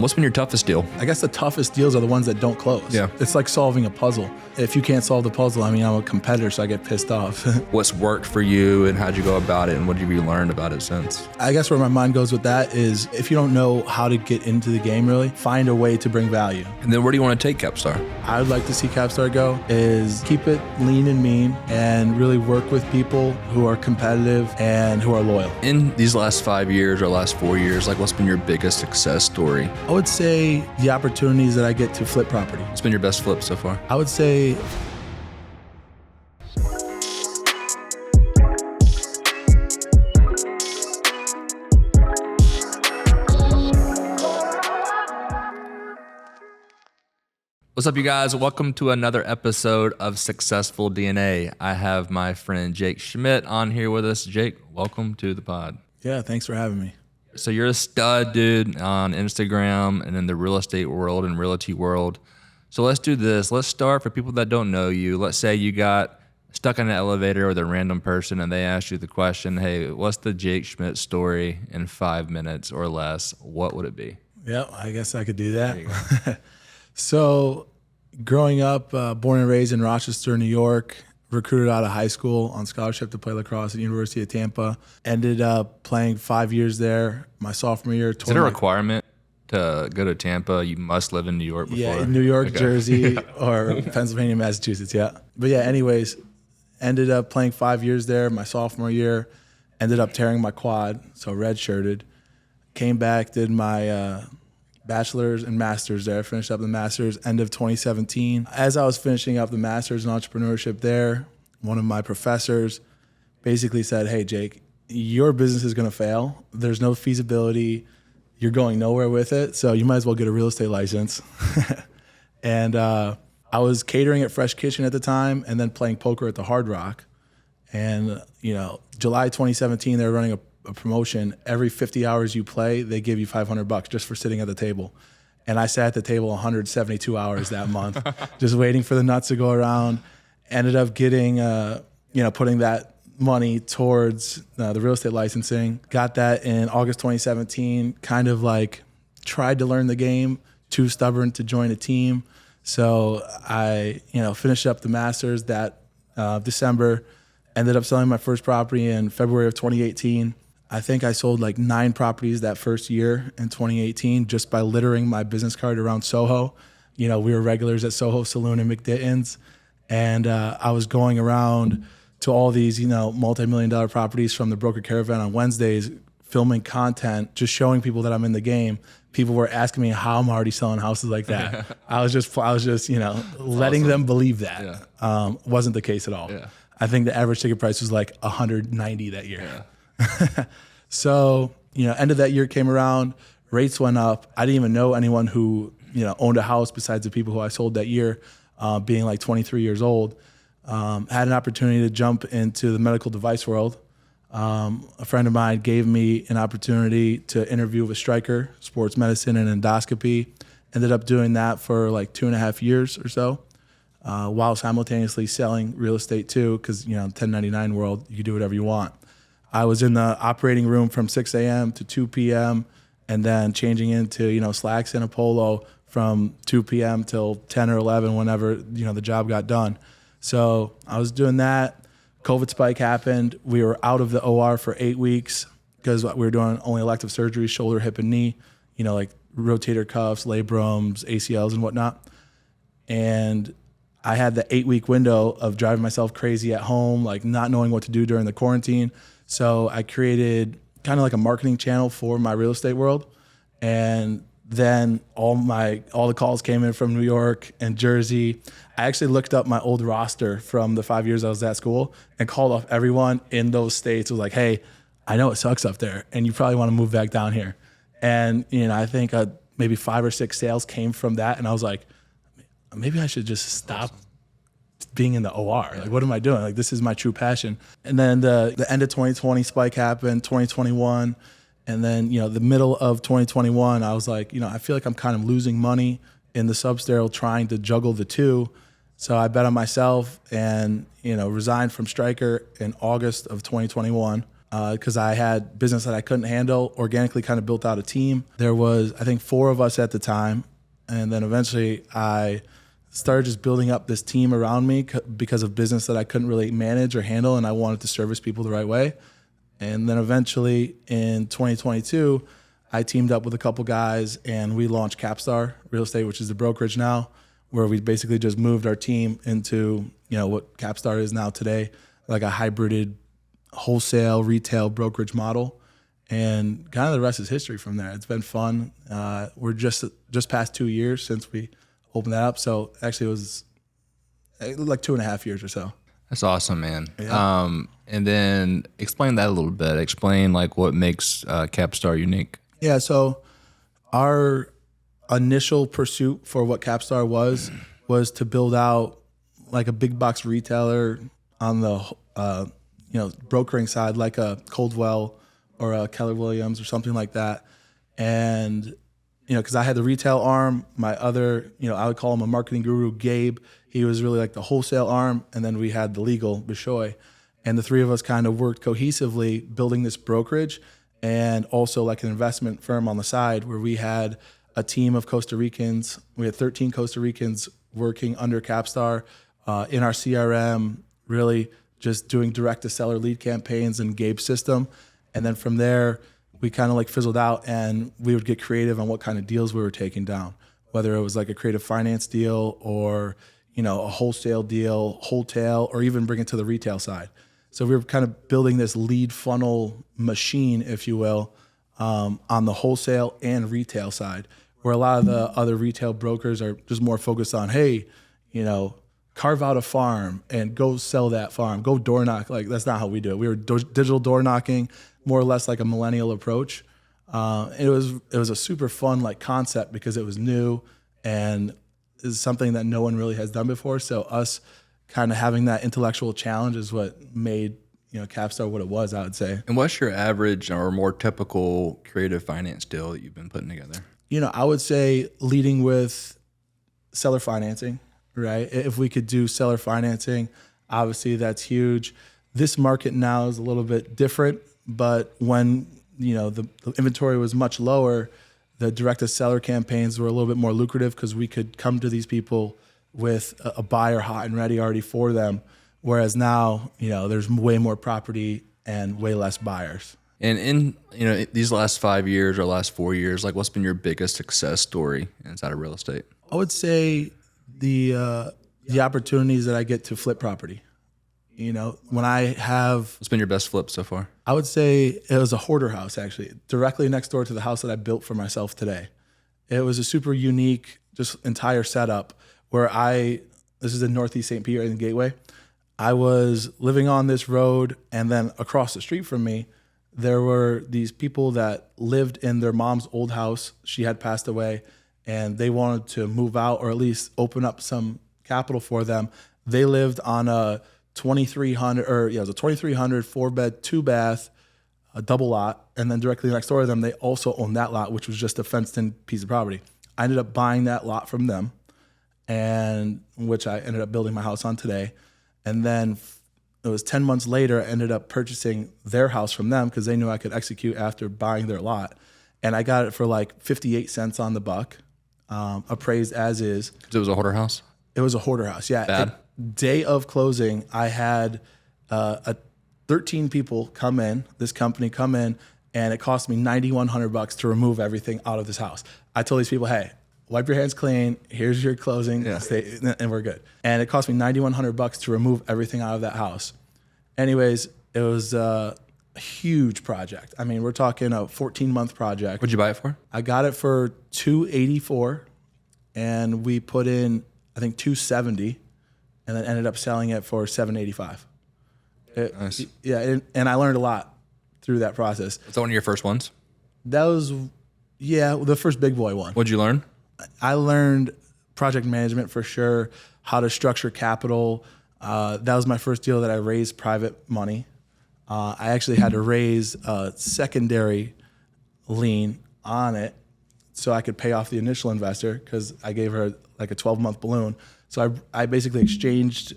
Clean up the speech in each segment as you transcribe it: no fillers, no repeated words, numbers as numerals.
What's been your toughest deal? I guess the toughest deals are the ones that don't close. Yeah. It's like solving a puzzle. If you can't solve the puzzle, I'm a competitor, so I get pissed off. What's worked for you and how'd you go about it and what have you learned about it since? I guess where my mind goes with that is if you don't know how to get into the game really, find a way to bring value. And then where do you want to take Capstar? I would like to see Capstar go is keep it lean and mean and really work with people who are competitive and who are loyal. In these last 5 years or last 4 years, what's been your biggest success story? I would say the opportunities that I get to flip property. What's been your best flip so far? I would say What's up, you guys? Welcome to another episode of Successful DNA. I have my friend Jake Schmidt on here with us. Jake, welcome to the pod. Yeah, thanks for having me. So you're a stud dude on Instagram and in the real estate world and realty world. So let's do this. Let's start for people that don't know you. Let's say you got stuck in an elevator with a random person and they asked you the question, hey, what's the Jake Schmidt story in 5 minutes or less? What would it be? Yeah, I guess I could do that. There you go. So growing up, born and raised in Rochester, New York, recruited out of high school on scholarship to play lacrosse at the University of Tampa. Ended up playing 5 years there. My sophomore year. Is it a requirement to go to Tampa? You must live in New York before? Yeah, in New York, Okay. Jersey, or Pennsylvania, Massachusetts, yeah. But yeah, anyways, ended up playing 5 years there. My sophomore year, ended up tearing my quad, so redshirted. Came back, did my bachelor's and master's there, finished up the master's end of 2017. As I was finishing up the master's in entrepreneurship there, one of my professors basically said, hey, Jake, your business is gonna fail. There's no feasibility. You're going nowhere with it, so you might as well get a real estate license. And I was catering at Fresh Kitchen at the time and then playing poker at the Hard Rock. And July 2017, they were running a promotion. Every 50 hours you play, they give you $500 just for sitting at the table. And I sat at the table 172 hours that month, just waiting for the nuts to go around. Ended up getting, putting that money towards the real estate licensing. Got that in August 2017, kind of tried to learn the game, too stubborn to join a team. So I, finished up the master's that December, ended up selling my first property in February of 2018. I think I sold 9 properties that first year in 2018 just by littering my business card around Soho. We were regulars at Soho Saloon and McDitton's. And I was going around to all these, multi-million-dollar properties from the broker caravan on Wednesdays, filming content, just showing people that I'm in the game. People were asking me how I'm already selling houses like that. I was just letting awesome. them believe that. Yeah. Wasn't the case at all. Yeah. I think the average ticket price was $190 that year. Yeah. So, end of that year came around, rates went up. I didn't even know anyone who, owned a house besides the people who I sold that year, being 23 years old. Had an opportunity to jump into the medical device world. A friend of mine gave me an opportunity to interview with Stryker, sports medicine and endoscopy. Ended up doing that for 2.5 years or so, while simultaneously selling real estate too, because, 1099 world, you can do whatever you want. I was in the operating room from 6 a.m. to 2 p.m. and then changing into, slacks and a polo from 2 p.m. till 10 or 11 whenever, the job got done. So I was doing that. COVID spike happened. We were out of the OR for 8 weeks because we were doing only elective surgeries, shoulder, hip, and knee, rotator cuffs, labrums, ACLs, and whatnot. And I had the 8-week window of driving myself crazy at home, not knowing what to do during the quarantine. So I created kind of a marketing channel for my real estate world. And then all the calls came in from New York and Jersey. I actually looked up my old roster from the 5 years I was at school and called off everyone in those states. It was hey, I know it sucks up there and you probably want to move back down here. And, I think maybe 5 or 6 sales came from that. And I was maybe I should just stop being in the OR. What am I doing? This is my true passion. And then the end of 2020 spike happened, 2021. And then, the middle of 2021, I was I feel like I'm kind of losing money in the substerile trying to juggle the two. So I bet on myself and, resigned from Stryker in August of 2021. because I had business that I couldn't handle, organically kind of built out a team. There was, I think, 4 of us at the time. And then eventually I started just building up this team around me because of business that I couldn't really manage or handle, and I wanted to service people the right way. And then eventually in 2022, I teamed up with a couple guys and we launched Capstar Real Estate, which is the brokerage now, where we basically just moved our team into, what Capstar is now today, like a hybrided wholesale retail brokerage model. And kind of the rest is history from there. It's been fun. We're just past 2 years since we opened that up. So actually it was like 2.5 years or so. That's awesome, man. Yeah. And then explain that a little bit. Explain like what makes Capstar unique. Yeah. So our initial pursuit for what Capstar was to build out like a big box retailer on the, brokering side, like a Caldwell or a Keller Williams or something like that. And, because I had the retail arm, my other, I would call him a marketing guru, Gabe. He was really like the wholesale arm. And then we had the legal, Bishoy. And the 3 of us kind of worked cohesively building this brokerage and also like an investment firm on the side where we had a team of Costa Ricans. We had 13 Costa Ricans working under Capstar in our CRM, really just doing direct to seller lead campaigns in Gabe's system. And then from there, we kind of like fizzled out and we would get creative on what kind of deals we were taking down, whether it was like a creative finance deal or, a wholesale deal, wholetail, or even bring it to the retail side. So we were kind of building this lead funnel machine, if you will, on the wholesale and retail side, where a lot of the other retail brokers are just more focused on, hey, carve out a farm and go sell that farm, go door knock. Like that's not how we do it. We were digital door knocking, more or less like a millennial approach. It was a super fun like concept because it was new and is something that no one really has done before. So us kind of having that intellectual challenge is what made Capstar what it was, I would say. And what's your average or more typical creative finance deal that you've been putting together? I would say leading with seller financing, right? If we could do seller financing, obviously that's huge. This market now is a little bit different, but when the inventory was much lower, the direct to seller campaigns were a little bit more lucrative because we could come to these people with a buyer hot and ready already for them. Whereas now, there's way more property and way less buyers. And in these last 5 years or last 4 years, like what's been your biggest success story inside of real estate? I would say the opportunities that I get to flip property. When I have... What's been your best flip so far? I would say it was a hoarder house, actually, directly next door to the house that I built for myself today. It was a super unique, just entire setup where this is in Northeast St. Pete, right in the Gateway. I was living on this road, and then across the street from me, there were these people that lived in their mom's old house. She had passed away, and they wanted to move out or at least open up some capital for them. They lived on a 2,300, it was a 2,300 4-bed, 2-bath, a double lot, and then directly next door to them, they also owned that lot, which was just a fenced-in piece of property. I ended up buying that lot from them, and which I ended up building my house on today. And then it was 10 months later, I ended up purchasing their house from them because they knew I could execute after buying their lot. And I got it for like 58 cents on the buck, appraised as is. Because it was a hoarder house? It was a hoarder house, yeah. Bad? Day of closing, I had 13 people come in, this company come in, and it cost me $9,100 to remove everything out of this house. I told these people, hey, wipe your hands clean. Here's your closing, and we're good. And it cost me $9,100 to remove everything out of that house. Anyways, it was a huge project. I mean, we're talking a 14-month project. What'd you buy it for? I got it for $284, and we put in, I think, $270, and then ended up selling it for $785. Nice. Yeah, and I learned a lot through that process. Is that one of your first ones? That was, the first big boy one. What'd you learn? I learned project management for sure, how to structure capital. That was my first deal that I raised private money. I actually had to raise a secondary lien on it so I could pay off the initial investor because I gave her like a 12-month balloon. So I basically exchanged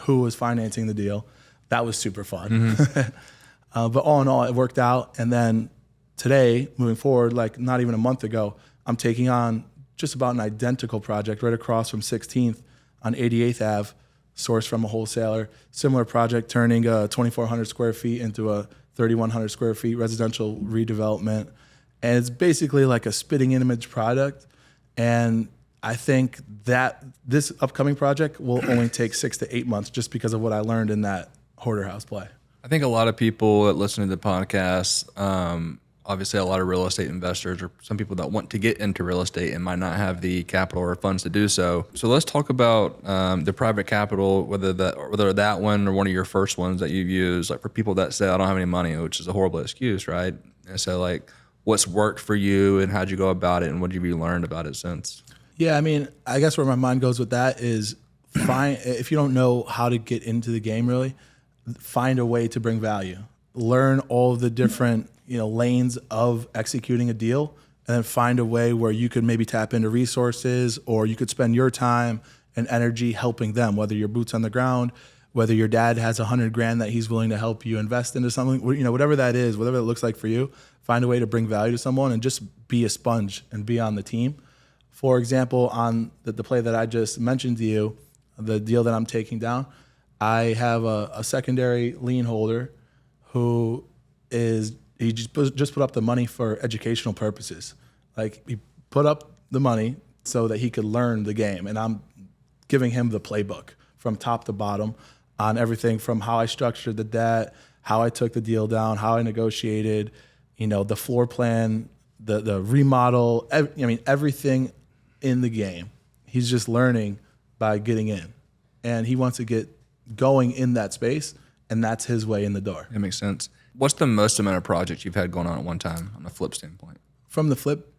who was financing the deal. That was super fun. Mm-hmm. But all in all, it worked out. And then today, moving forward, like not even a month ago, I'm taking on just about an identical project right across from 16th on 88th Ave, sourced from a wholesaler. Similar project, turning a 2,400 square feet into a 3,100 square feet residential redevelopment. And it's basically like a spitting image product. And I think that this upcoming project will only take 6 to 8 months just because of what I learned in that hoarder house play. I think a lot of people that listen to the podcast, obviously a lot of real estate investors or some people that want to get into real estate and might not have the capital or funds to do so. So let's talk about the private capital, whether that one or one of your first ones that you've used, like for people that say, I don't have any money, which is a horrible excuse, right? And so like, what's worked for you and how'd you go about it and what have you learned about it since? Yeah, I mean, I guess where my mind goes with that is if you don't know how to get into the game really, find a way to bring value. Learn all of the different, lanes of executing a deal, and then find a way where you could maybe tap into resources, or you could spend your time and energy helping them, whether you're boots on the ground, whether your dad has $100,000 that he's willing to help you invest into something, whatever that is, whatever it looks like for you, find a way to bring value to someone and just be a sponge and be on the team. For example, on the play that I just mentioned to you, the deal that I'm taking down, I have a secondary lien holder who just put up the money for educational purposes. Like, he put up the money so that he could learn the game, and I'm giving him the playbook from top to bottom on everything from how I structured the debt, how I took the deal down, how I negotiated, the floor plan, the remodel, everything in the game. He's just learning by getting in, and he wants to get going in that space, and that's his way in the door. That makes sense. What's the most amount of projects you've had going on at one time on a flip standpoint? From the flip,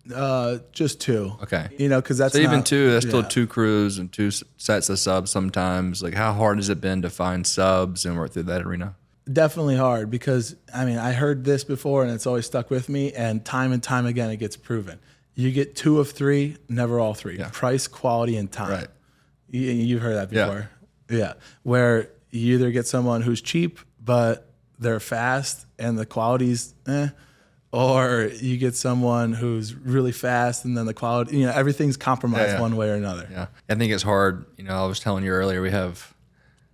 just 2. Okay. Because that's so even 2. That's still 2 crews and 2 sets of subs sometimes. Like, how hard has it been to find subs and work through that arena? Definitely hard, because I heard this before and it's always stuck with me, and time again it gets proven. You get 2 of 3, never all 3. Yeah. Price, quality, and time. Right. You've heard that before. Yeah. Where you either get someone who's cheap but they're fast and the quality's or you get someone who's really fast and then the quality, everything's compromised one way or another. Yeah. I think it's hard. I was telling you earlier, we have,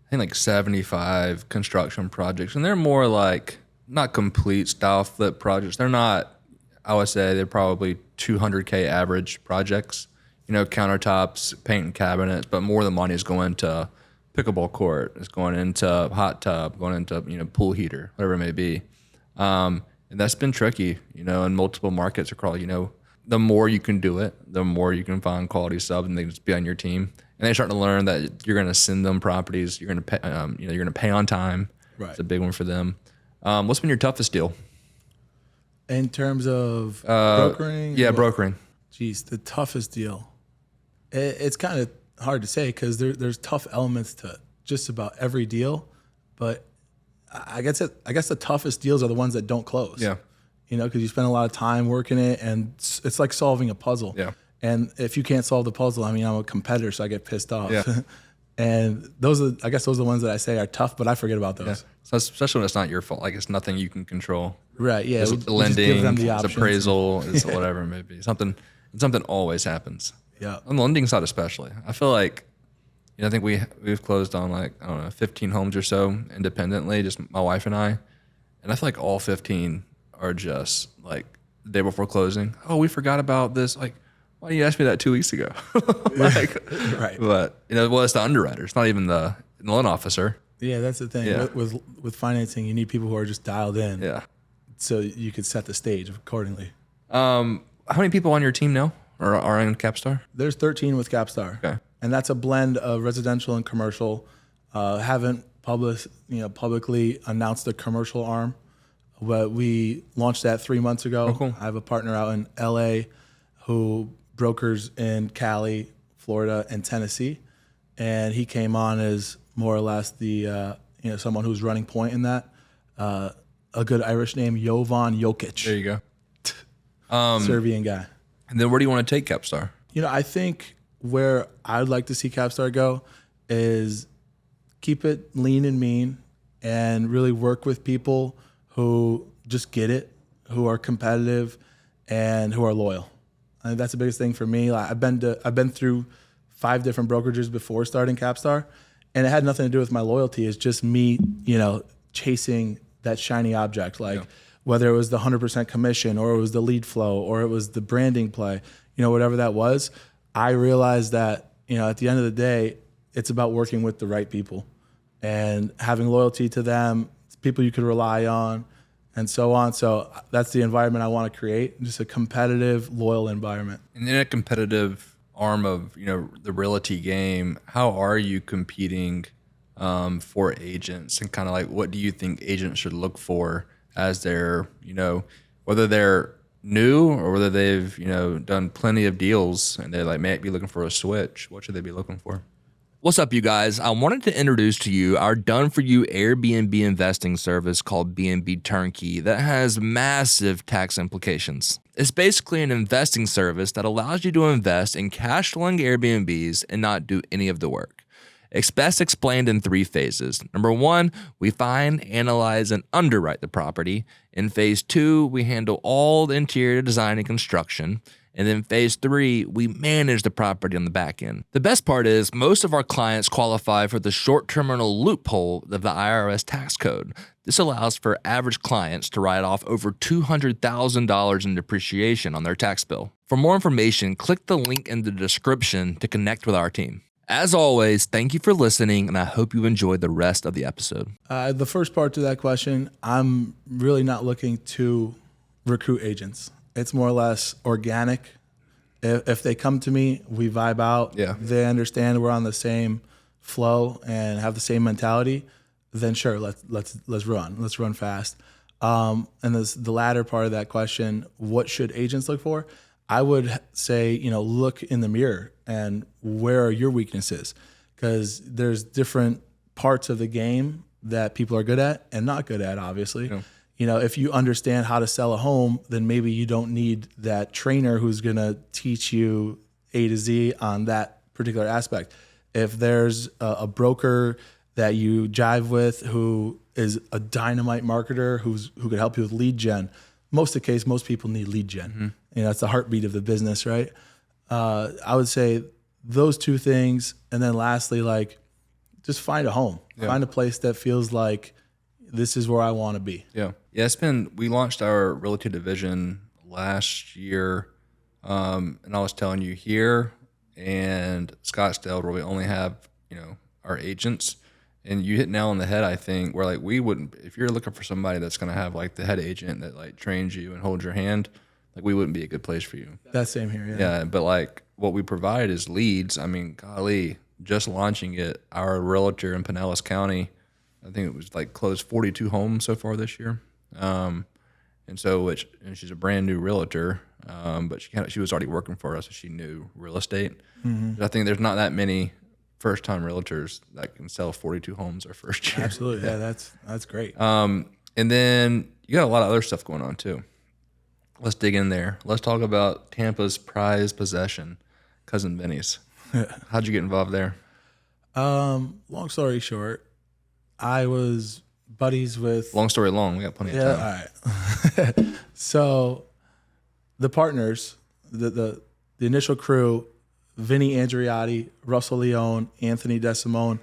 I think, like 75 construction projects, and they're more like not complete style flip projects. They're not, I would say they're probably $200K average projects, countertops, paint and cabinets, but more of the money is going to pickleball court, it's going into hot tub, going into, pool heater, whatever it may be. And that's been tricky, in multiple markets across, the more you can do it, the more you can find quality subs and they just be on your team. And they start to learn that you're going to send them properties, you're going to pay, you're going to pay on time. Right. It's a big one for them. What's been your toughest deal? In terms of brokering? Yeah, brokering. Geez, the toughest deal. It's kind of hard to say because there's tough elements to just about every deal, but I guess the toughest deals are the ones that don't close. Yeah. Because you spend a lot of time working it, and it's like solving a puzzle. Yeah. And if you can't solve the puzzle, I'm a competitor, so I get pissed off. Yeah. And those are the ones that I say are tough, but I forget about those. Yeah. So especially when it's not your fault, like it's nothing you can control. Right. Yeah. It's lending, it's appraisal, it's whatever it may be. Something always happens. Yeah. On the lending side especially. I feel like, I think we've closed on 15 homes or so independently, just my wife and I. And I feel like all 15 are just like the day before closing. Oh, we forgot about this. Like, why didn't you ask me that 2 weeks ago? Right. But, it's the underwriter. It's not even the loan officer. Yeah, that's the thing. Yeah. With financing, you need people who are just dialed in. Yeah. So you could set the stage accordingly. How many people on your team now are in Capstar? There's 13 with Capstar. Okay. And that's a blend of residential and commercial. Haven't publicly announced the commercial arm, but we launched that 3 months ago. Oh, cool. I have a partner out in LA who brokers in Cali, Florida, and Tennessee. And he came on as more or less the someone who's running point in that. A good Irish name, Jovan Jokic. There you go. Serbian guy. And then where do you want to take Capstar? I think where I'd like to see Capstar go is keep it lean and mean and really work with people who just get it, who are competitive, and who are loyal. I think that's the biggest thing for me. Like, I've been through 5 different brokerages before starting Capstar, and it had nothing to do with my loyalty. It's just me, chasing that shiny object. Like whether it was the 100% commission, or it was the lead flow, or it was the branding play, whatever that was. I realized that at the end of the day, it's about working with the right people and having loyalty to them, people you could rely on, and so on. So that's the environment I want to create, just a competitive, loyal environment. And in a competitive arm of, the realty game, how are you competing for agents, and kind of like, what do you think agents should look for as they're, whether they're new or whether they've, done plenty of deals and they might be looking for a switch? What should they be looking for? What's up, you guys? I wanted to introduce to you our done-for-you Airbnb investing service called BNB Turnkey that has massive tax implications. It's basically an investing service that allows you to invest in cash flowing Airbnbs and not do any of the work. It's best explained in 3 phases. Number 1, we find, analyze, and underwrite the property. In phase 2, we handle all the interior design and construction. And then phase 3, we manage the property on the back end. The best part is most of our clients qualify for the short terminal loophole of the IRS tax code. This allows for average clients to write off over $200,000 in depreciation on their tax bill. For more information, click the link in the description to connect with our team. As always, thank you for listening, and I hope you enjoyed the rest of the episode. The first part to that question, I'm really not looking to recruit agents. It's more or less organic. If they come to me, we vibe out. Yeah. They understand we're on the same flow and have the same mentality. Then sure, let's run. Let's run fast. And the latter part of that question, what should agents look for? I would say, look in the mirror and where are your weaknesses? Because there's different parts of the game that people are good at and not good at, obviously. Yeah. If you understand how to sell a home, then maybe you don't need that trainer who's going to teach you A to Z on that particular aspect. If there's a broker that you jive with who is a dynamite marketer who could help you with lead gen, most of the case, most people need lead gen. Mm-hmm. It's the heartbeat of the business, right? I would say those 2 things. And then lastly, just find a home. Yeah. Find a place that feels like this is where I want to be. Yeah. We launched our realty division last year. And I was telling you, here and Scottsdale, where we only have, our agents, and you hit nail on the head, I think, where we wouldn't, if you're looking for somebody that's going to have the head agent that trains you and holds your hand, we wouldn't be a good place for you. That same here. Yeah. Yeah. But what we provide is leads. I mean, golly, just launching it, our realtor in Pinellas County, I think it was closed 42 homes so far this year. And she's a brand new realtor, but she was already working for us, so she knew real estate. Mm-hmm. I think there's not that many first-time realtors that can sell 42 homes their first year. Absolutely, yeah, that's great. And then you got a lot of other stuff going on too. Let's dig in there. Let's talk about Tampa's prized possession, Cousin Vinny's. How'd you get involved there? Long story short, I was buddies with... Long story long. We got plenty of time. All right. So the partners, the initial crew, Vinny Andriotti, Russell Leone, Anthony DeSimone.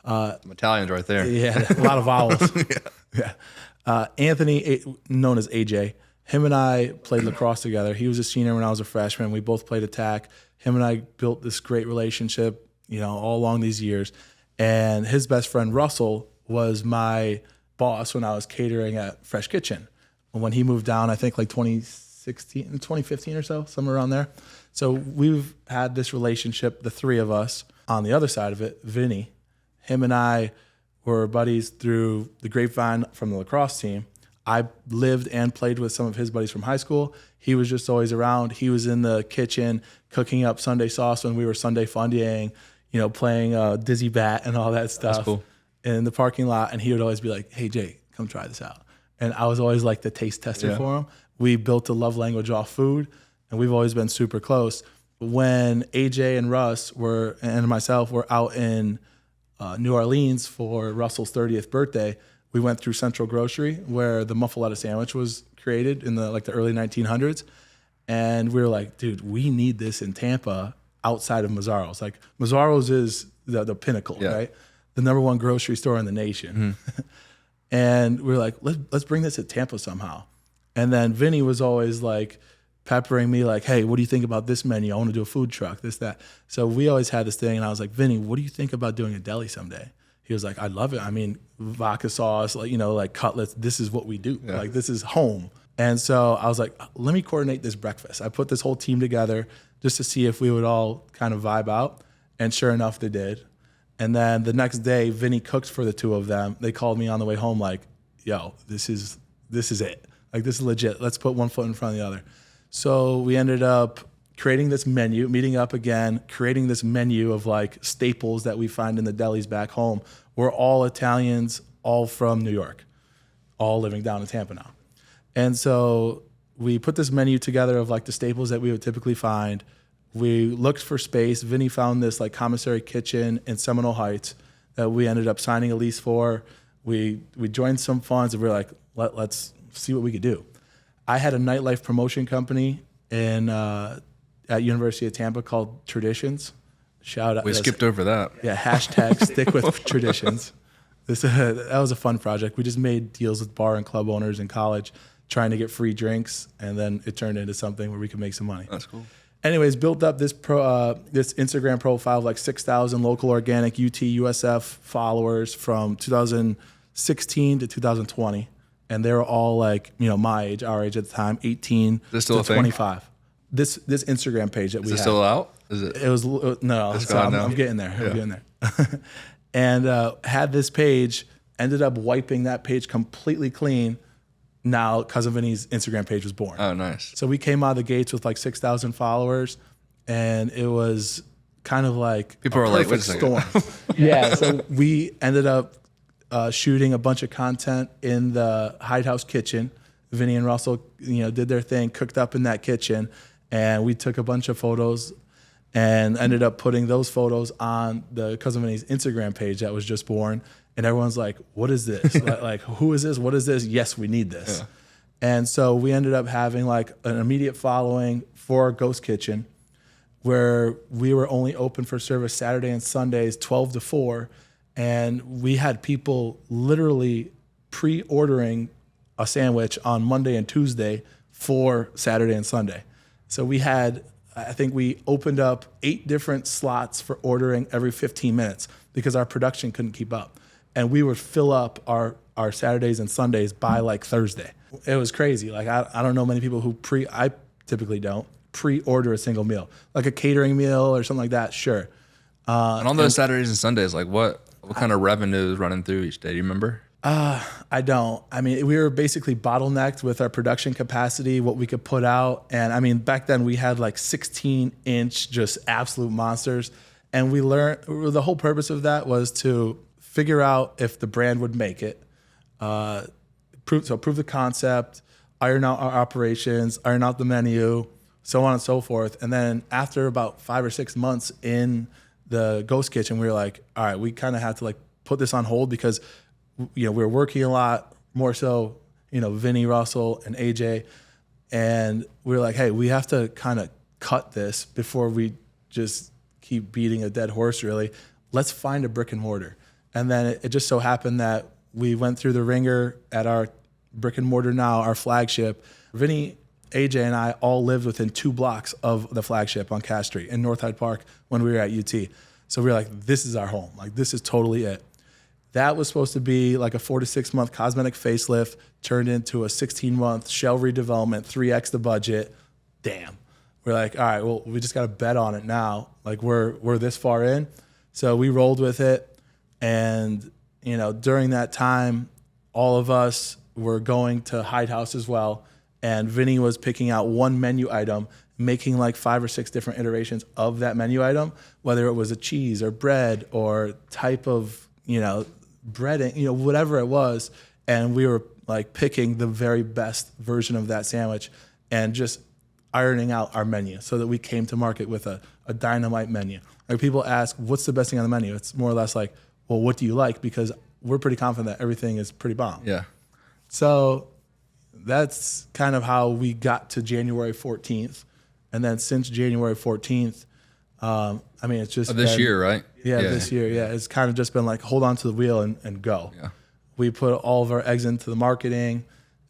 Italians right there. Yeah, a lot of vowels. Yeah. Anthony, known as AJ, him and I played lacrosse together. He was a senior when I was a freshman. We both played attack. Him and I built this great relationship, all along these years. And his best friend, Russell, was my boss when I was catering at Fresh Kitchen. When he moved down, I think 2015 or so, somewhere around there. So we've had this relationship, the 3 of us. On the other side of it, Vinny, him and I were buddies through the grapevine from the lacrosse team. I lived and played with some of his buddies from high school. He was just always around. He was in the kitchen cooking up Sunday sauce when we were Sunday fundying, playing dizzy bat and all that stuff. That's cool. In the parking lot, and he would always be like, "Hey Jay, come try this out." And I was always the taste tester for him. We built a love language off food, and we've always been super close. When AJ and Russ and myself were out in New Orleans for Russell's 30th birthday, we went through Central Grocery where the muffaletta sandwich was created in the early 1900s. And we were like, dude, we need this in Tampa outside of Mazzaro's. Like Mazzaro's is the pinnacle, right? The number one grocery store in the nation. And we were like, let's bring this to Tampa somehow. And then Vinny was always like peppering me like, hey, what do you think about this menu? I want to do a food truck, this, that. So we always had this thing. And I was like, Vinny, what do you think about doing a deli someday? He was like, I love it. I mean, vodka sauce, like cutlets, this is what we do. Yeah. Like this is home. And so I was like, let me coordinate this breakfast. I put this whole team together just to see if we would all kind of vibe out. And sure enough, they did. And then the next day, Vinny cooked for the two of them. They called me on the way home like, yo, this is it. Like, this is legit. Let's put one foot in front of the other. So we ended up creating this menu, meeting up again, creating this menu of like staples that we find in the delis back home. We're all Italians, all from New York, all living down in Tampa now. And so we put this menu together of like the staples that we would typically find. We looked for space. Vinny found this like commissary kitchen in Seminole Heights that we ended up signing a lease for. We joined some funds and we were like, let's see what we could do. I had a nightlife promotion company at University of Tampa called Traditions. Shout out. We skipped over that. Yeah, hashtag stick with traditions. That was a fun project. We just made deals with bar and club owners in college trying to get free drinks, and then it turned into something where we could make some money. That's cool. Anyways, built up this this Instagram profile of like 6,000 local organic UT USF followers from 2016 to 2020. And they were all like, my age, our age at the time, 18 to 25. This Instagram page that we had. Is it still out? It was, no, I'm getting there. Yeah. I'm getting there. And had this page, ended up wiping that page completely clean. Now, Cousin Vinny's Instagram page was born. Oh, nice. So we came out of the gates with like 6,000 followers, and it was kind of like people are like, wait a second. Storm. Yeah, so we ended up shooting a bunch of content in the Hyde House kitchen. Vinny and Russell, did their thing, cooked up in that kitchen, and we took a bunch of photos and ended up putting those photos on the Cousin Vinny's Instagram page that was just born. And everyone's like, what is this? Like, who is this? What is this? Yes, we need this. Yeah. And so we ended up having like an immediate following for Ghost Kitchen, where we were only open for service Saturday and Sundays, 12 to 4. And we had people literally pre-ordering a sandwich on Monday and Tuesday for Saturday and Sunday. So I think we opened up 8 different slots for ordering every 15 minutes because our production couldn't keep up. And we would fill up our Saturdays and Sundays by like Thursday. It was crazy. Like I don't know many people who I typically don't pre-order a single meal, like a catering meal or something like that. Sure. And on those Saturdays and Sundays, like what kind of revenue is running through each day? Do you remember? I don't. I mean, we were basically bottlenecked with our production capacity, what we could put out. And I mean, back then we had like 16-inch, just absolute monsters. And we learned, the whole purpose of that was to figure out if the brand would make it, prove the concept, iron out our operations, iron out the menu, so on and so forth. And then after about 5 or 6 months in the Ghost Kitchen, we were like, all right, we kind of had to like put this on hold because we were working a lot, more so, Vinny, Russell, and AJ. And we were like, hey, we have to kind of cut this before we just keep beating a dead horse, really. Let's find a brick and mortar. And then it just so happened that we went through the ringer at our brick and mortar now, our flagship. Vinny, AJ, and I all lived within 2 blocks of the flagship on Cass Street in North Hyde Park when we were at UT. So we were like, this is our home. Like, this is totally it. That was supposed to be like a 4 to 6 month cosmetic facelift, turned into a 16-month shell redevelopment, 3x the budget. Damn. We're like, all right, well, we just got to bet on it now. Like, we're this far in. So we rolled with it. And, during that time, all of us were going to Hyde House as well. And Vinny was picking out one menu item, making like 5 or 6 different iterations of that menu item, whether it was a cheese or bread or type of, breading, whatever it was. And we were like picking the very best version of that sandwich and just ironing out our menu so that we came to market with a dynamite menu. Like, people ask, what's the best thing on the menu? It's more or less like, well, what do you like? Because we're pretty confident that everything is pretty bomb. Yeah. So that's kind of how we got to January 14th. And then since January 14th, I mean, it's just This year, right? Yeah, this year. Yeah. It's kind of just been like, hold on to the wheel and go. Yeah. We put all of our eggs into the marketing,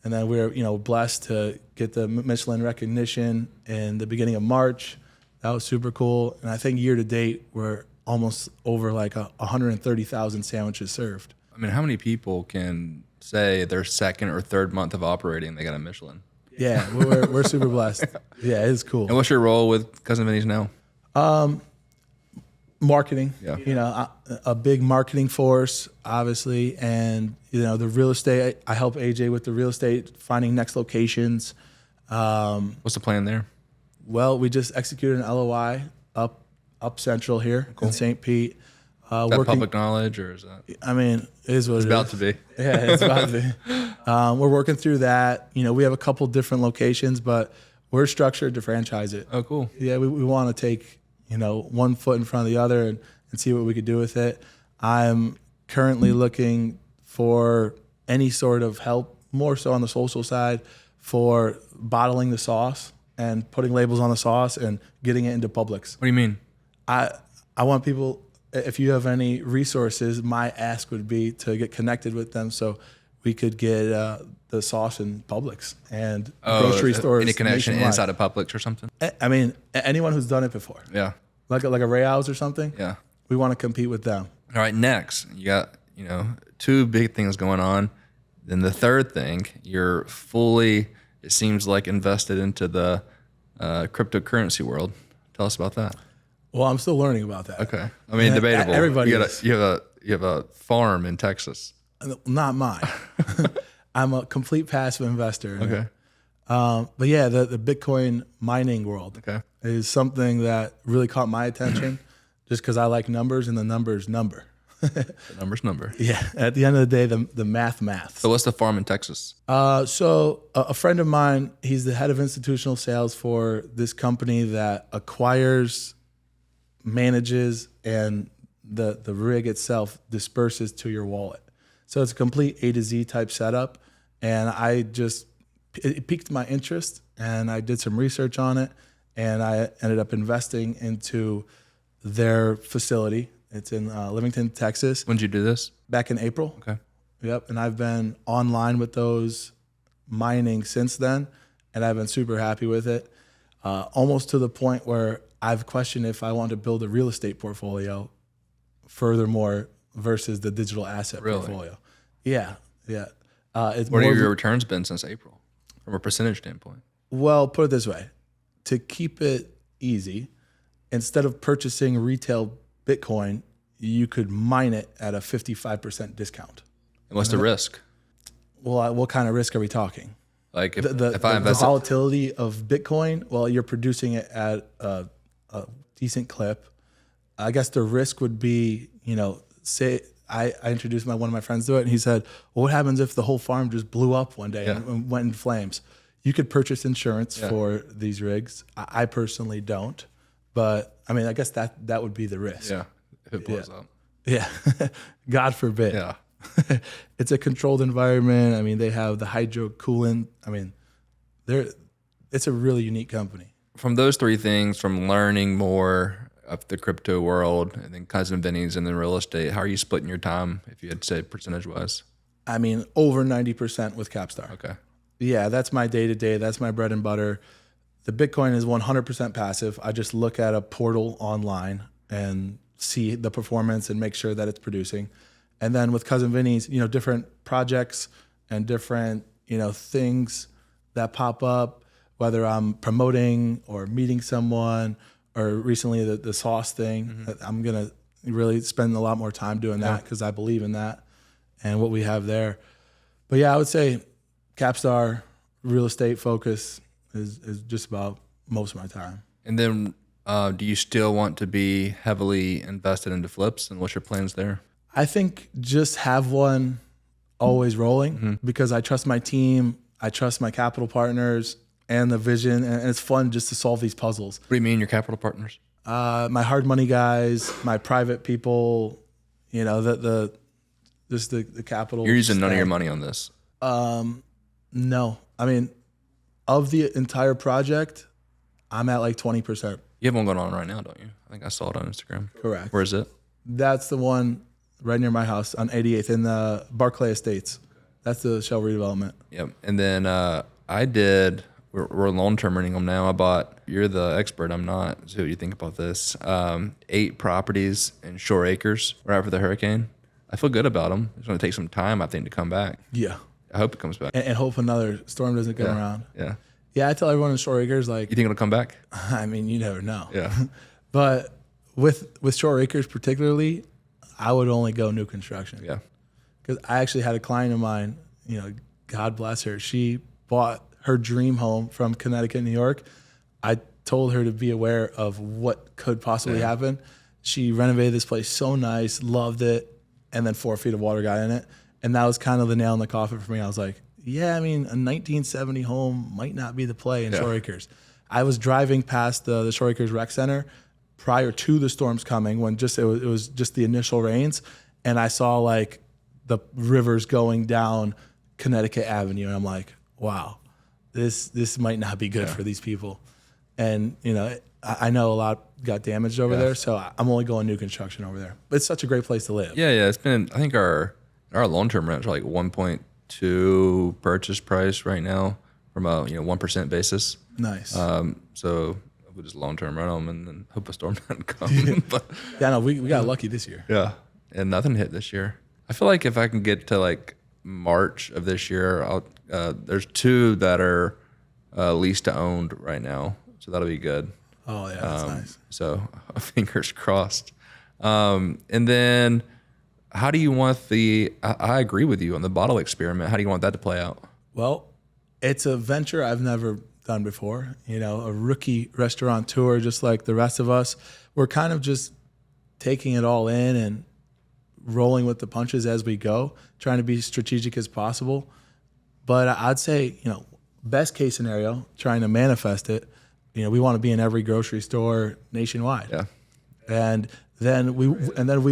and then we're, blessed to get the Michelin recognition in the beginning of March. That was super cool. And I think year to date, we're almost over like 130,000 sandwiches served. I mean, how many people can say their second or third month of operating, they got a Michelin? Yeah, we're super blessed. Yeah, it's cool. And what's your role with Cousin Vinny's now? Marketing, Yeah. a big marketing force, obviously. And, the real estate, I help AJ with the real estate, finding next locations. What's the plan there? Well, we just executed an LOI up central here in St. Pete. Is that public knowledge, or is that? I mean, it is what It's it about is. to be. Yeah, it's about to be. We're working through that. We have a couple different locations, but we're structured to franchise it. Oh, cool. Yeah, we want to take, one foot in front of the other and see what we could do with it. I'm currently looking for any sort of help, more so on the social side, for bottling the sauce and putting labels on the sauce and getting it into Publix. What do you mean? I want people, if you have any resources, my ask would be to get connected with them so we could get the sauce in Publix and grocery stores. Any connection nationwide. inside of Publix or something? I mean, anyone who's done it before, Yeah. like a Ray House or something. Yeah. We want to compete with them. All right, next, you got, two big things going on. Then the third thing, you're fully, it seems like, invested into the cryptocurrency world. Tell us about that. Well, I'm still learning about that. Okay. I mean, debatable. Everybody You have a farm in Texas. Not mine. I'm a complete passive investor. Okay. But yeah, the Bitcoin mining world Okay. is something that really caught my attention just because I like numbers and the numbers number. The number's number. Yeah. At the end of the day, the math. So what's the farm in Texas? So a friend of mine, he's the head of institutional sales for this company that acquires, manages, and the rig itself disperses to your wallet. So it's a complete A to Z type setup. And it piqued my interest, and I did some research on it, and I ended up investing into their facility. It's in Livingston, Texas. When did you do this? Back in April. Okay. Yep. And I've been online with those mining since then, and I've been super happy with it. Almost to the point where I've questioned if I want to build a real estate portfolio furthermore versus the digital asset portfolio. Yeah. Yeah. What have your returns been since April from a percentage standpoint? Well, put it this way. To keep it easy, instead of purchasing retail Bitcoin, you could mine it at a 55% discount. And what's the risk? Well, what kind of risk are we talking? Like if The I invest volatility of Bitcoin, well, you're producing it at a decent clip. I guess the risk would be, say I introduced one of my friends to it, and he said, well, what happens if the whole farm just blew up one day and went in flames? You could purchase insurance for these rigs. I personally don't. But, I mean, I guess that would be the risk. Yeah, if it blows up. Yeah. God forbid. Yeah. It's a controlled environment. I mean, they have the hydro coolant. I mean, it's a really unique company. From those three things, from learning more of the crypto world, and then Cousin Vinny's, and then real estate, how are you splitting your time, if you had to say percentage-wise? I mean, over 90% with Capstar. Okay. Yeah, that's my day-to-day. That's my bread and butter. The Bitcoin is 100% passive. I just look at a portal online and see the performance and make sure that it's producing. And then with Cousin Vinny's, different projects and different, things that pop up, whether I'm promoting or meeting someone, or recently the sauce thing, I'm going to really spend a lot more time doing that because I believe in that and what we have there. But yeah, I would say Capstar real estate focus is just about most of my time. And then do you still want to be heavily invested into flips, and what's your plans there? I think just have one always rolling because I trust my team, I trust my capital partners and the vision, and it's fun just to solve these puzzles. What do you mean your capital partners? My hard money guys, my private people, the just the capital. You're using none of your money on this. No. I mean, of the entire project, I'm at like 20%. You have one going on right now, don't you? I think I saw it on Instagram. Correct. Where is it? That's the one right near my house on 88th in the Barclay Estates. That's the shell redevelopment. Yep. And then we're long-term renting them now. You're the expert, I'm not. So what do you think about this? 8 properties in Shore Acres right after the hurricane. I feel good about them. It's going to take some time, I think, to come back. Yeah. I hope it comes back. And hope another storm doesn't come around. Yeah. Yeah, I tell everyone in Shore Acres, like, You think it'll come back? I mean, you never know. Yeah. But with Shore Acres particularly, I would only go new construction. Yeah. Because I actually had a client of mine, you know, God bless her. She bought her dream home from Connecticut, New York. I told her to be aware of what could possibly happen. She renovated this place so nice, loved it, and then 4 feet of water got in it. And that was kind of the nail in the coffin for me. I was like, yeah, I mean, a 1970 home might not be the play in Shore Acres. I was driving past the Shore Acres Rec Center prior to the storms coming when it was just the initial rains. And I saw like the rivers going down Connecticut Avenue. And I'm like, wow, this might not be good for these people. And, you know, I know a lot got damaged over there. So I'm only going new construction over there. But it's such a great place to live. Yeah. It's been, I think our long-term rents are like 1.2 purchase price right now from a 1% basis. Nice. So we just long-term rent them and then hope a storm doesn't come. But, yeah, no, we got lucky this year. Yeah, and nothing hit this year. I feel like if I can get to like March of this year, there's 2 that are leased to owned right now, so that'll be good. Oh yeah, that's nice. So fingers crossed. And then, how do you want I agree with you on the bottle experiment. How do you want that to play out? Well, it's a venture I've never done before. You know, a rookie restaurateur, just like the rest of us. We're kind of just taking it all in and rolling with the punches as we go, trying to be strategic as possible. But I'd say, you know, best case scenario, trying to manifest it. You know, we want to be in every grocery store nationwide. Yeah. And then we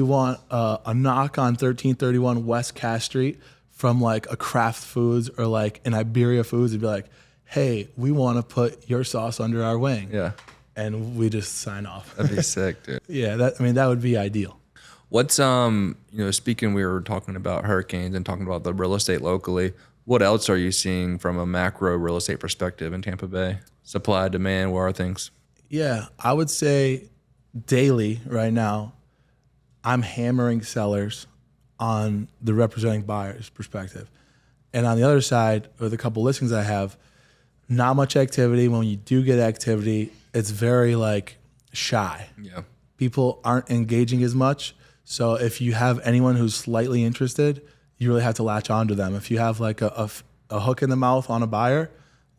want a knock on 1331 West Cass Street from like a Kraft Foods or like an Iberia Foods and be like, hey, we want to put your sauce under our wing. Yeah. And we just sign off. That'd be sick, dude. Yeah, that would be ideal. What's speaking, we were talking about hurricanes and talking about the real estate locally. What else are you seeing from a macro real estate perspective in Tampa Bay? Supply, demand, where are things? Yeah, I would say daily right now, I'm hammering sellers on the representing buyers perspective. And on the other side, with a couple listings I have, not much activity. When you do get activity, it's very like shy. Yeah. People aren't engaging as much. So if you have anyone who's slightly interested, you really have to latch on to them. If you have like a hook in the mouth on a buyer,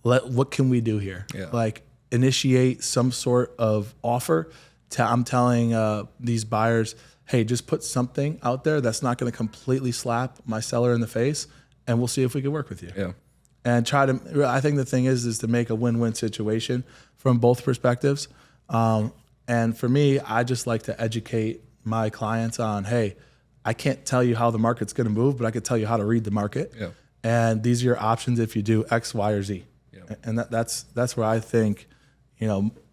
what can we do here? Yeah. Like initiate some sort of offer. I'm telling these buyers, hey, just put something out there that's not going to completely slap my seller in the face, and we'll see if we can work with you. Yeah. And I think the thing is to make a win-win situation from both perspectives. And for me, I just like to educate my clients on, hey, I can't tell you how the market's going to move, but I can tell you how to read the market. Yeah. And these are your options if you do X, Y, or Z. Yeah. And that's where I think,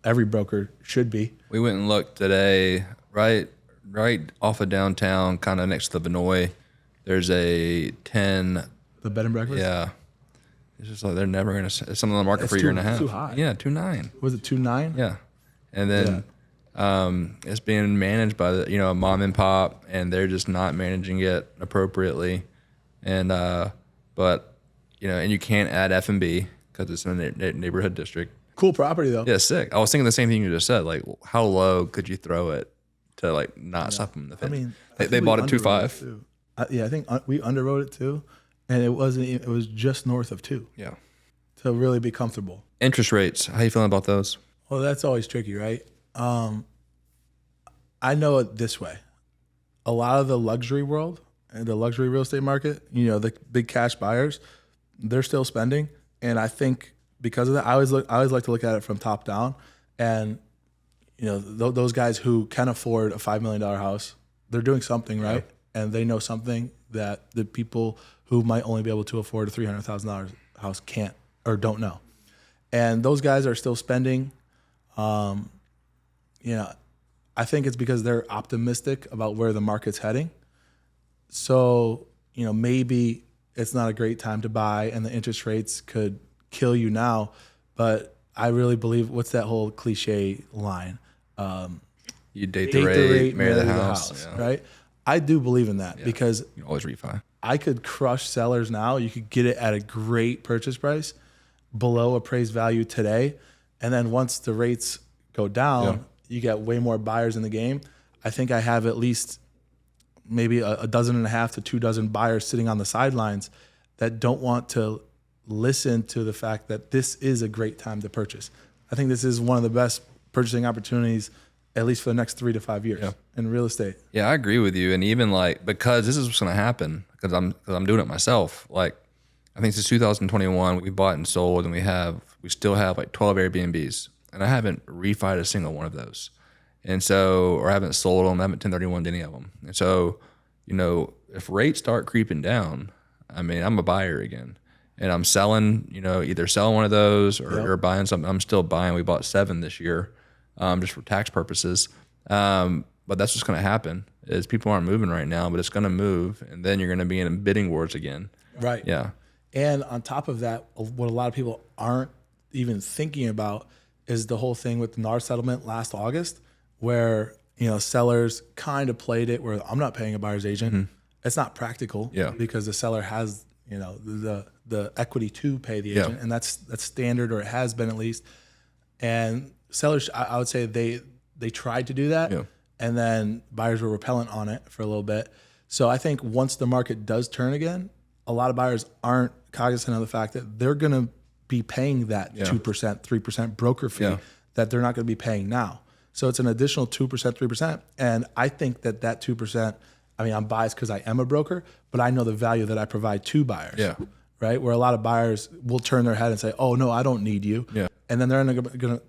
every broker should be. We went and looked today, right off of downtown, kind of next to the Vinoy. There's a 10. The bed and breakfast? Yeah. It's just like they're never going to, it's on the market for a year and a half. Too high. Yeah, 2.9. Was it 2.9? Yeah. And then it's being managed by a mom and pop, and they're just not managing it appropriately. And, but you can't add F&B because it's in a neighborhood district. Cool property though. Yeah, sick. I was thinking the same thing you just said. Like, how low could you throw it to like not slap them in the face? I mean, they bought it 2.5. I think we underwrote it too, and it was just north of 2. Yeah. To really be comfortable. Interest rates. How you feeling about those? Well, that's always tricky, right? I know it this way. A lot of the luxury world and the luxury real estate market, the big cash buyers, they're still spending. And I think because of that, I always like to look at it from top down. And, those guys who can afford a $5 million house, they're doing something right. and they know something that the people who might only be able to afford a $300,000 house can't or don't know. And those guys are still spending. I think it's because they're optimistic about where the market's heading. So, maybe it's not a great time to buy and the interest rates could kill you now. But I really believe, what's that whole cliche line? You date the rate, marry the house. Yeah. Right? I do believe in that because you can always refi. I could crush sellers now. You could get it at a great purchase price below appraised value today. And then once the rates go down, you get way more buyers in the game. I think I have at least maybe a dozen and a half to 2 dozen buyers sitting on the sidelines that don't want to listen to the fact that this is a great time to purchase. I think this is one of the best purchasing opportunities, at least for the next 3 to 5 years in real estate. Yeah, I agree with you. And even because this is what's going to happen, because I'm doing it myself. I think since 2021, we bought and sold, and we still have 12 Airbnbs. And I haven't refied a single one of those. And so, or I haven't sold them, I haven't 1031'd any of them. And so, if rates start creeping down, I'm a buyer again. And I'm selling, either selling one of those or buying something. I'm still buying. We bought 7 this year, just for tax purposes. But that's what's going to happen is people aren't moving right now, but it's going to move. And then you're going to be in bidding wars again. Right. Yeah. And on top of that, what a lot of people aren't even thinking about is the whole thing with the NAR settlement last August, where sellers kind of played it where I'm not paying a buyer's agent. Mm-hmm. It's not practical because the seller has the equity to pay the agent, and that's standard, or it has been at least. And sellers, I would say they tried to do that, and then buyers were repellent on it for a little bit. So I think once the market does turn again, a lot of buyers aren't cognizant of the fact that they're going to be paying that 2%, 3% broker fee that they're not going to be paying now. So it's an additional 2%, 3%. And I think that 2%, I'm biased because I am a broker, but I know the value that I provide to buyers. Yeah. Right? Where a lot of buyers will turn their head and say, oh, no, I don't need you. Yeah. And then they're going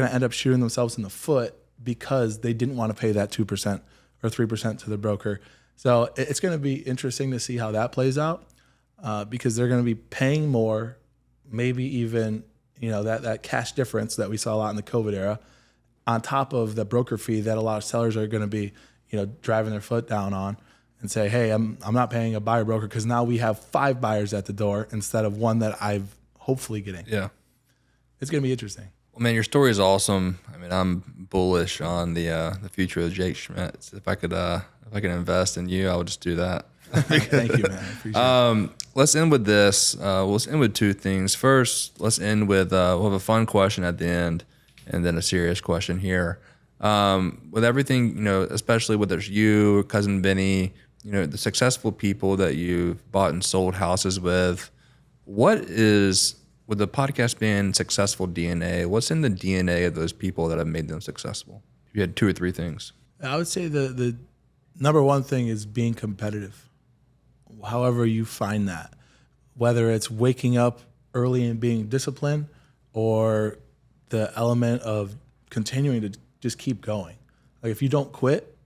to end up shooting themselves in the foot because they didn't want to pay that 2% or 3% to the broker. So it's going to be interesting to see how that plays out because they're going to be paying more, maybe even that cash difference that we saw a lot in the COVID era, on top of the broker fee that a lot of sellers are going to be driving their foot down on and say, hey, I'm not paying a buyer broker because now we have 5 buyers at the door instead of one that I've hopefully getting. Yeah, it's going to be interesting. Well, man, your story is awesome. I'm bullish on the future of Jake Schmidt. If I could invest in you, I would just do that. Thank you, man. I appreciate it. Let's end with this. Let's end with 2 things. First, let's end with we'll have a fun question at the end, and then a serious question here. With everything, especially whether it's you, cousin Benny, the successful people that you've bought and sold houses with, with the podcast being successful DNA, what's in the DNA of those people that have made them successful? If you had 2 or 3 things. I would say the number one thing is being competitive. However you find that, whether it's waking up early and being disciplined, or the element of continuing to just keep going. If you don't quit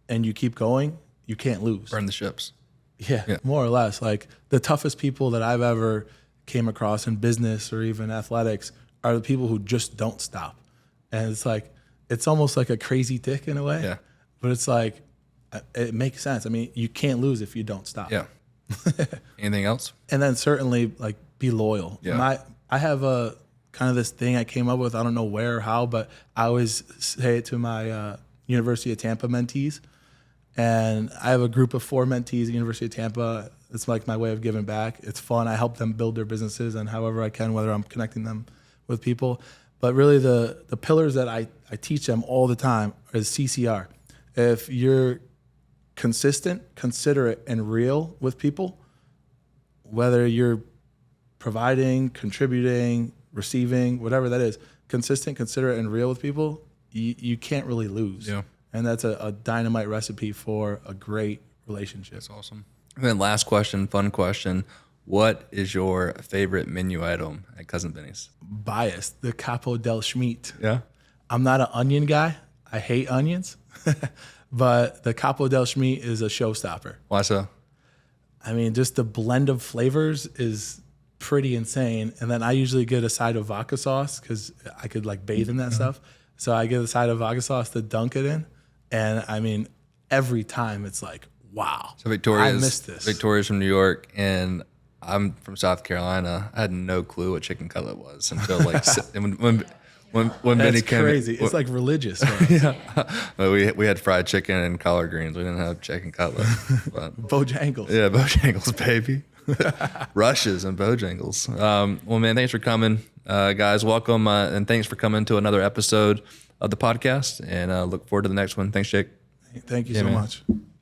and you keep going, you can't lose. Burn the ships. Yeah, more or less. The toughest people that I've ever came across in business or even athletics are the people who just don't stop. And it's almost like a crazy tick in a way. Yeah. But it's it makes sense. You can't lose if you don't stop. Yeah. Anything else? And then certainly be loyal. Yeah. I have a kind of this thing I came up with. I don't know where or how, but I always say it to my University of Tampa mentees. And I have a group of 4 mentees at University of Tampa. It's my way of giving back. It's fun. I help them build their businesses and however I can, whether I'm connecting them with people. But really the pillars that I teach them all the time is CCR. If you're consistent, considerate, and real with people, whether you're providing, contributing, receiving, whatever that is, consistent, considerate, and real with people, you can't really lose. Yeah. And that's a dynamite recipe for a great relationship. That's awesome. And then last question, fun question. What is your favorite menu item at Cousin Benny's? Biased, the Capo del Schmidt. Yeah. I'm not an onion guy. I hate onions, but the Capo del Schmidt is a showstopper. Why so? I mean, just the blend of flavors is pretty insane. And then I usually get a side of vodka sauce because I could like bathe in that stuff. So I get a side of vodka sauce to dunk it in. And I mean, every time it's like, wow, So I missed this. Victoria's from New York, and I'm from South Carolina. I had no clue what chicken cutlet was until like when Benny That's came. crazy. It's like religious. Man. Well, we had fried chicken and collard greens. We didn't have chicken cutlet. But Bojangles. yeah, Bojangles, baby. Rushes and Bojangles. Well, man, thanks for coming, guys. Welcome, and thanks for coming to another episode of the podcast. And look forward to the next one. Thanks, Jake. Thank you so much.